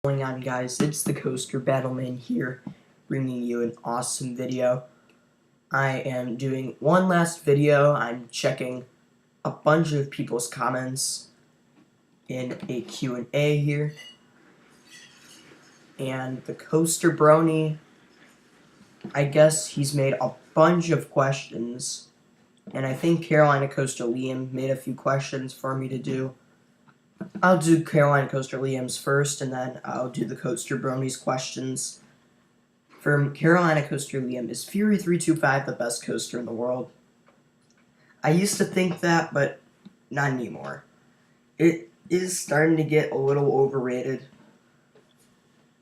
Going on, guys? It's the Coaster Battleman here, bringing you an awesome video. I am doing one last video. I'm checking a bunch of people's comments in a Q&A here. And the Coaster Brony, I guess he's made a bunch of questions. And I think Carolina Coaster Liam made a few questions for me to do. I'll do Carolina Coaster Liam's first, and then I'll do the Coaster Brony's questions. For Carolina Coaster Liam, is Fury 325 the best coaster in the world? I used to think that, but not anymore. It is starting to get a little overrated.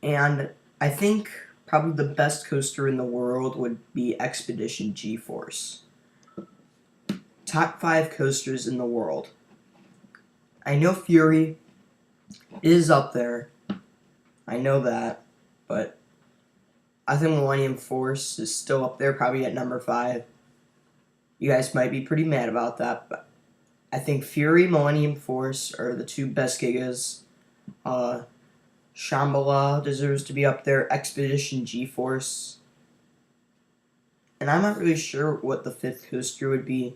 And I think probably the best coaster in the world would be Expedition GeForce. Top 5 coasters in the world. I know Fury is up there. I know that. But I think Millennium Force is still up there, probably at number 5. You guys might be pretty mad about that, but I think Fury, Millennium Force are the two best gigas. Shambhala deserves to be up there. Expedition GeForce. And I'm not really sure what the 5th coaster would be.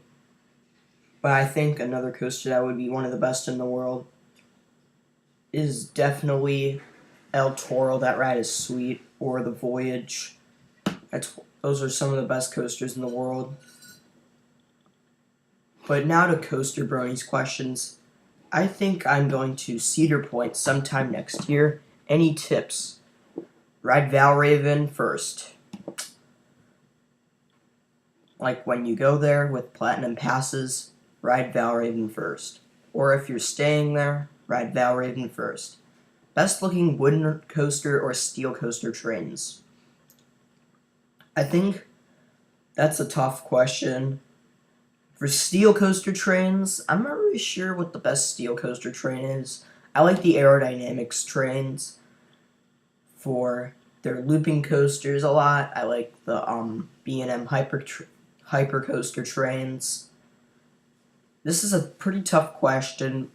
But I think another coaster that would be one of the best in the world is definitely El Toro. That ride is sweet. Or the Voyage. Those are some of the best coasters in the world. But now to Coaster Brony's questions. I think I'm going to Cedar Point sometime next year. Any tips? Ride Valravn first. Like when you go there with Platinum Passes, ride Valravn first. Or if you're staying there, ride Valravn first. Best looking wooden coaster or steel coaster trains? I think that's a tough question. For steel coaster trains, I'm not really sure what the best steel coaster train is. I like the Aerodynamics trains for their looping coasters a lot. I like the B&M Hyper Coaster trains. This is a pretty tough question.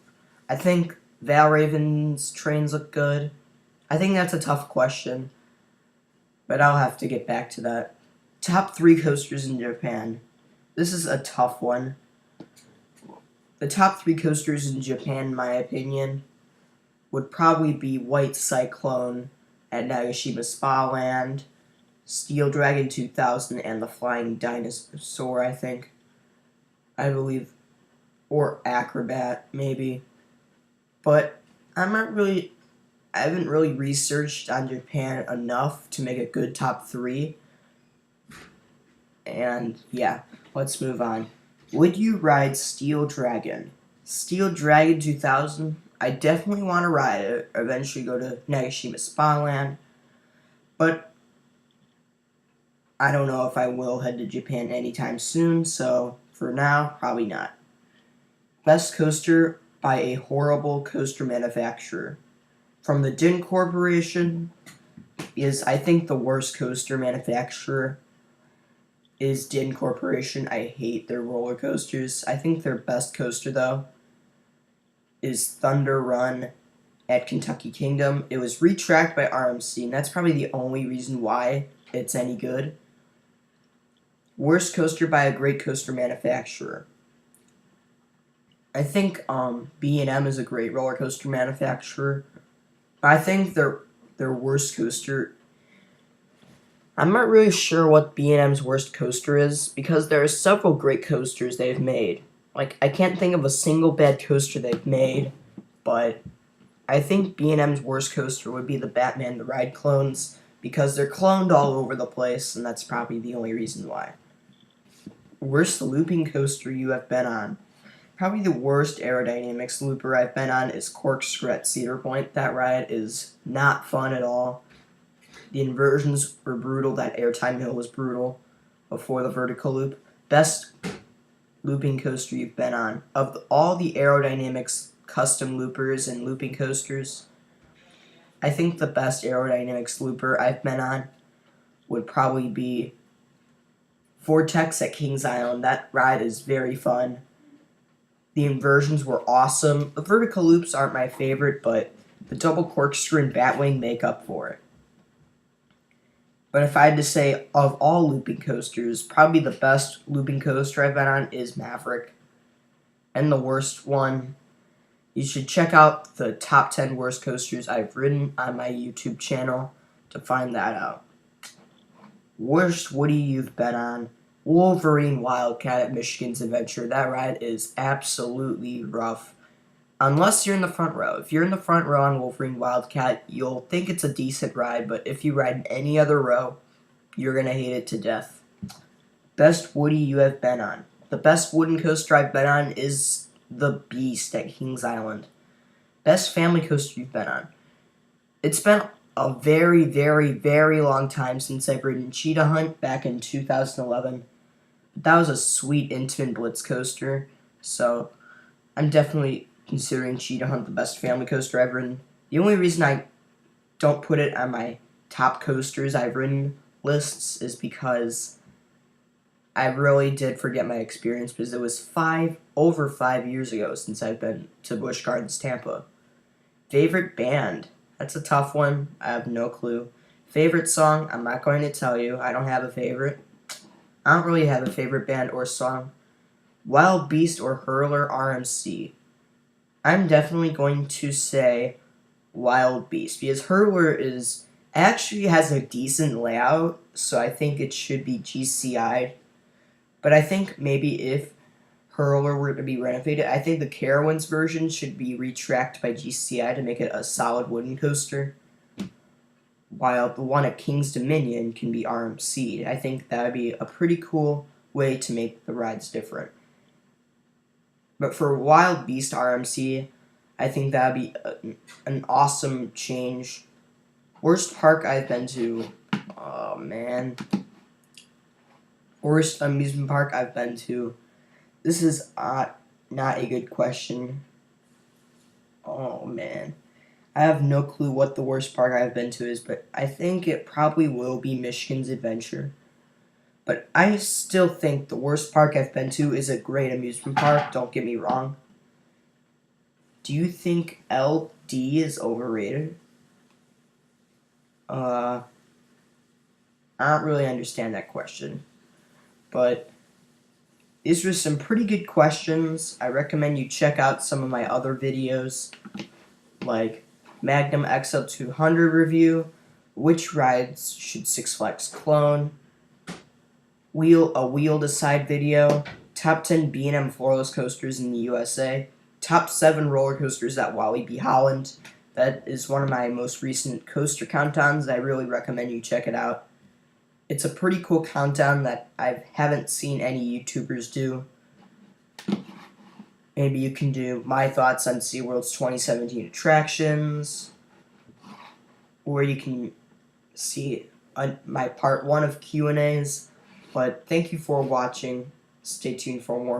I think Valravn's trains look good. I think that's a tough question, but I'll have to get back to that. Top 3 coasters in Japan. This is a tough one. The top 3 coasters in Japan, in my opinion, would probably be White Cyclone at Nagashima Spa Land, Steel Dragon 2000, and the Flying Dinosaur, I think. I believe. Or Acrobat, maybe. But I haven't really researched on Japan enough to make a good top 3. And yeah, let's move on. Would you ride Steel Dragon? Steel Dragon 2000? I definitely want to ride it. Eventually go to Nagashima Spa Land. But I don't know if I will head to Japan anytime soon, so for now, probably not. Best coaster by a horrible coaster manufacturer. From the DIN Corporation is, I think, the worst coaster manufacturer is DIN Corporation. I hate their roller coasters. I think their best coaster, though, is Thunder Run at Kentucky Kingdom. It was retracked by RMC, and that's probably the only reason why it's any good. Worst coaster by a great coaster manufacturer. I think B&M is a great roller coaster manufacturer. I think their worst coaster, I'm not really sure what B&M's worst coaster is, because there are several great coasters they've made. Like, I can't think of a single bad coaster they've made, but I think B&M's worst coaster would be the Batman the Ride clones, because they're cloned all over the place, and that's probably the only reason why. Worst looping coaster you have been on? Probably the worst aerodynamics looper I've been on is Corkscrew at Cedar Point. That ride is not fun at all. The inversions were brutal. That airtime hill was brutal before the vertical loop. Best looping coaster you've been on? Of all the aerodynamics custom loopers and looping coasters, I think the best aerodynamics looper I've been on would probably be Vortex at Kings Island. That ride is very fun. The inversions were awesome. The vertical loops aren't my favorite, but The double corkscrew and batwing make up for it. But if I had to say, of all looping coasters, probably the best looping coaster I've been on is Maverick. And the worst one, you should check out the top 10 worst coasters I've ridden on my YouTube channel to find that out. Worst Woody you've been on, Wolverine Wildcat at Michigan's Adventure. That ride is absolutely rough. Unless you're in the front row. If you're in the front row on Wolverine Wildcat, you'll think it's a decent ride, but if you ride in any other row, you're going to hate it to death. Best Woody you have been on. The best wooden coaster I've been on is the Beast at Kings Island. Best family coaster you've been on. It's been a very, very, very long time since I've ridden Cheetah Hunt back in 2011. That was a sweet Intamin Blitz coaster, so I'm definitely considering Cheetah Hunt the best family coaster I've ridden. The only reason I don't put it on my top coasters I've ridden lists is because I really did forget my experience, because it was over 5 years ago since I've been to Busch Gardens, Tampa. Favorite band? That's a tough one. I have no clue. Favorite song? I'm not going to tell you. I don't have a favorite. I don't really have a favorite band or song. Wild Beast or Hurler RMC? I'm definitely going to say Wild Beast, because Hurler actually has a decent layout, so I think it should be GCI'd. But I think maybe if Hurler were to be renovated, I think the Carowinds version should be retracked by GCI to make it a solid wooden coaster, while the one at King's Dominion can be RMC'd. I think that would be a pretty cool way to make the rides different. But for Wild Beast RMC, I think that would be an awesome change. Worst park I've been to? Oh, man. Worst amusement park I've been to? This is not a good question. Oh, man. I have no clue what the worst park I've been to is, but I think it probably will be Michigan's Adventure. But I still think the worst park I've been to is a great amusement park, don't get me wrong. Do you think LD is overrated? I don't really understand that question. But these were some pretty good questions. I recommend you check out some of my other videos, like Magnum XL 200 review, which rides should Six Flags clone, a wheel to side video, top 10 B&M floorless coasters in the USA, top 7 roller coasters at Walibi Holland. That is one of my most recent coaster countdowns. I really recommend you check it out. It's a pretty cool countdown that I haven't seen any YouTubers do. Maybe you can do my thoughts on SeaWorld's 2017 attractions, or you can see my part 1 of Q&As. But thank you for watching. Stay tuned for more.